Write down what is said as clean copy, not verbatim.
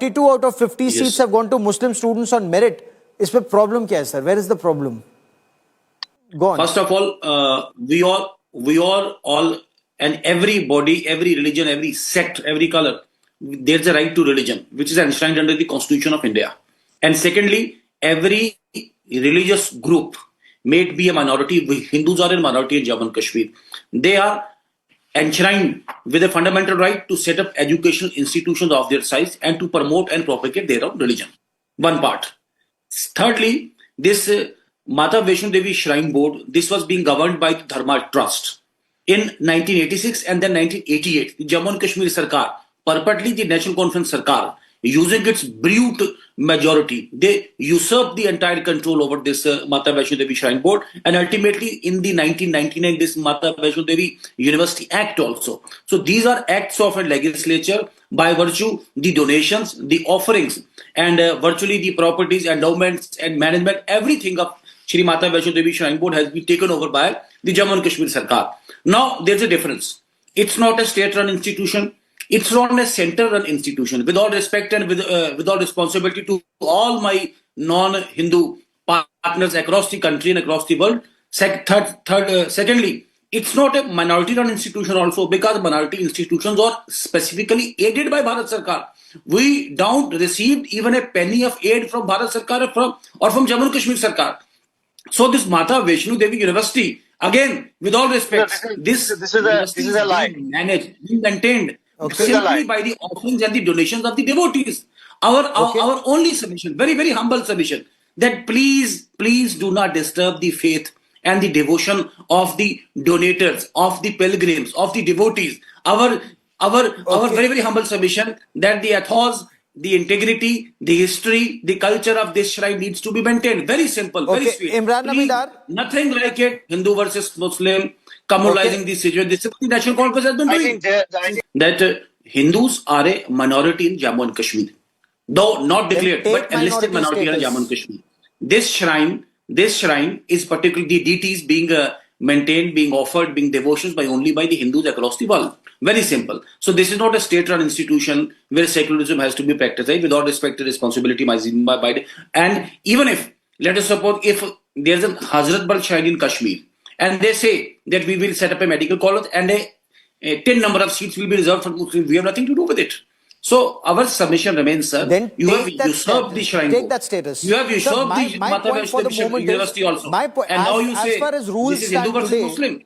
42 out of 50 Yes. seats have gone to Muslim students on merit. इसमें problem क्या है, sir? Where is the problem? Go on. First of all, we all, and everybody, every religion, every sect, every color, there's a right to religion, which is enshrined under the Constitution of India. And secondly, every religious group may be a minority. Hindus are a minority in Jammu and Kashmir. They are enshrined with a fundamental right to set up educational institutions of their size and to promote and propagate their own religion. One part. Thirdly, this Mata Vaishno Devi Shrine Board, this was being governed by the Dharma Trust. In 1986 and then 1988, the Jammu and Kashmir Sarkar, purportedly the National Conference Sarkar, using its brute majority, they usurped the entire control over this Mata Vaishno Devi Shrine Board, and ultimately in the 1999 this Mata Vaishno Devi University Act also. So these are acts of a legislature by virtue the donations, the offerings, and virtually the properties, endowments, and management, everything of Shri Mata Vaishno Devi Shrine Board has been taken over by the Jammu and Kashmir Sarkar. Now there's a difference. It's not a state-run institution. It's not a center-run institution. With all respect and with all responsibility to all my non-Hindu partners across the country and across the world. Secondly, it's not a minority-run institution also, because minority institutions are specifically aided by Bharat Sarkar. We don't receive even a penny of aid from Bharat Sarkar or from Jammu and Kashmir Sarkar. So this Mata Vaishno Devi University, again, with all respect, this is a lie. Being managed, being maintained simply by the offerings and the donations of the devotees. Our only submission, very, very humble submission, that please do not disturb the faith and the devotion of the donators, of the pilgrims, of the devotees. Our very, very humble submission that the ethos, the integrity, the history, the culture of this shrine needs to be maintained. Very simple, very sweet. Imran Namidar. Nothing like it, Hindu versus Muslim, communalizing the situation. This is what the National Conference has been doing. That Hindus are a minority in Jammu and Kashmir. Though not declared, but enlisted minority in Jammu and Kashmir. This shrine is particularly the deities being maintained, being offered, being devotions only by the Hindus across the world. Very simple. So this is not a state-run institution where secularism has to be practiced, right? With all respect to responsibility by and even if, let us suppose, if there's a Hazrat Bal Shrine in Kashmir and they say that we will set up a medical college and a 10 number of seats will be reserved for Muslims, we have nothing to do with it. So our submission remains, sir. Then you have usurped the shrine. Take that status. You have usurped the Mata Vaishno Devi University also. My point, and now you as say far as rules this is Hindu stand versus today, Muslim.